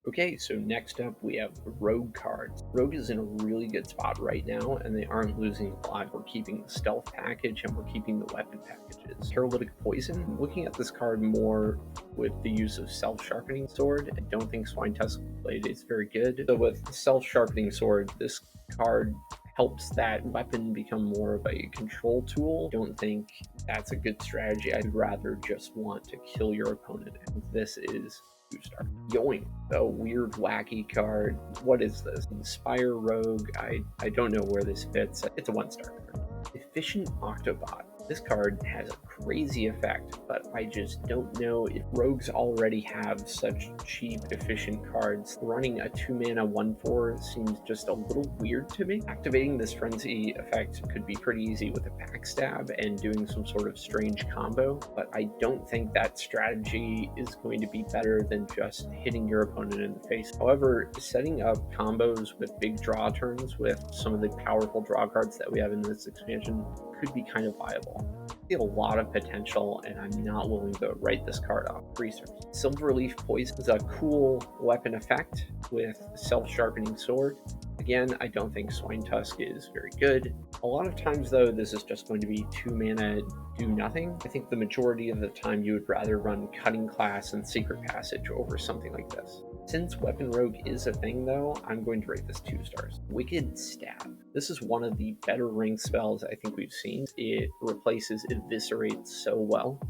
Okay, so next up we have Rogue cards. Rogue is in a really good spot right now, and they aren't losing a lot. We're keeping the stealth package and we're keeping the weapon packages. Paralytic Poison, looking at this card more with the use of Self-Sharpening Sword. I don't think Swine Tusk Blade is very good. So with Self-Sharpening Sword, this card helps that weapon become more of a control tool. Don't think that's a good strategy. I'd rather just want to kill your opponent. And this is 2-star. Yoink, a weird wacky card. What is this? Inspire Rogue. I don't know where this fits. It's a 1-star card. Efficient Octo-bot. This card has a crazy effect, but I just don't know if rogues already have such cheap, efficient cards. Running a 2-mana 1/4 seems just a little weird to me. Activating this Frenzy effect could be pretty easy with a backstab and doing some sort of strange combo, but I don't think that strategy is going to be better than just hitting your opponent in the face. However, setting up combos with big draw turns with some of the powerful draw cards that we have in this expansion could be kind of viable. I see a lot of potential, and I'm not willing to write this card off. Research. Silverleaf Poison is a cool weapon effect with Self-Sharpening Sword. Again, I don't think Swine Tusk is very good. A lot of times, though, this is just going to be 2-mana do nothing. I think the majority of the time you would rather run Cutting Class and Secret Passage over something like this. Since Weapon Rogue is a thing, though, I'm going to rate this 2 stars. Wicked Stab. This is one of the better ranked spells I think we've seen. It replaces Eviscerate so well.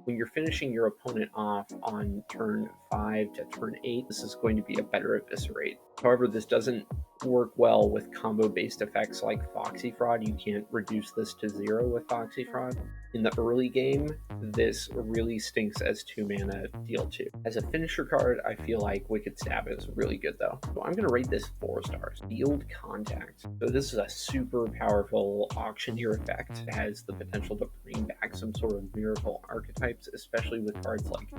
When you're finishing your opponent off on turn 5 to turn 8, this is going to be a better Eviscerate. However, this doesn't work well with combo-based effects like Foxy Fraud. You can't reduce this to 0 with Foxy Fraud. In the early game, this really stinks as 2-mana deal 2. As a finisher card, I feel like Wicked Stab is really good though. So I'm going to rate this 4 stars. Field Contact. So this is a super powerful auctioneer effect. It has the potential to bring back some sort of miracle archetypes, especially with cards like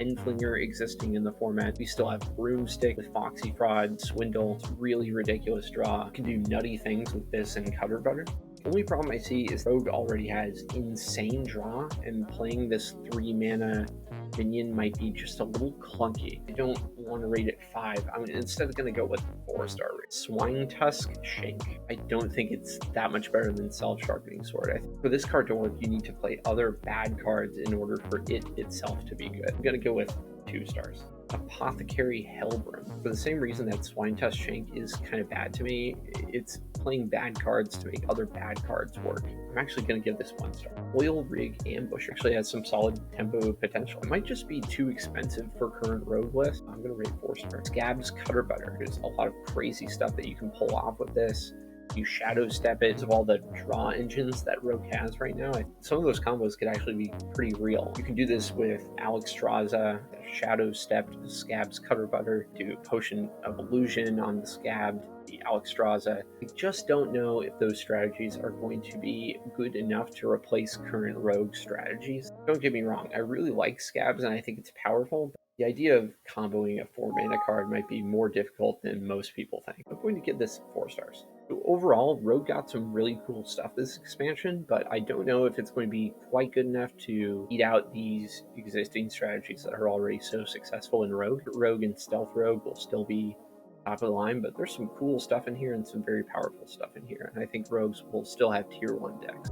Endflinger existing in the format. We still have Broomstick with Foxy Fraud, Swindle. It's really ridiculous draw. You can do nutty things with this and Cutterbutter. The only problem I see is Rogue already has insane draw, and playing this 3-mana minion might be just a little clunky. I don't want to rate it 5. I'm instead going to go with 4-star rate. Swine Tusk Shank. I don't think it's that much better than Self-Sharpening Sword. I think for this card to work, you need to play other bad cards in order for it itself to be good. I'm going to go with 2 stars. Apothecary Helbrim. For the same reason that Swine Tusk Shank is kind of bad to me, it's playing bad cards to make other bad cards work. I'm actually going to give this 1 star. Oil Rig Ambush actually has some solid tempo potential. It might just be too expensive for current rogue list. I'm going to rate 4 stars. Scab's Cutterbutter. There's a lot of crazy stuff that you can pull off with this. You shadow step it of all the draw engines that Rogue has right now. Some of those combos could actually be pretty real. You can do this with Alexstrasza, shadow stepped Scab's Cutterbutter, do Potion of Illusion on the Scabbed, the Alexstrasza. I just don't know if those strategies are going to be good enough to replace current Rogue strategies. Don't get me wrong, I really like Scabs and I think it's powerful. The idea of comboing a 4-mana card might be more difficult than most people think. I'm going to give this 4 stars. So overall, Rogue got some really cool stuff this expansion, but I don't know if it's going to be quite good enough to eat out these existing strategies that are already so successful in Rogue. Rogue and Stealth Rogue will still be top of the line, but there's some cool stuff in here and some very powerful stuff in here, and I think Rogues will still have tier 1 decks.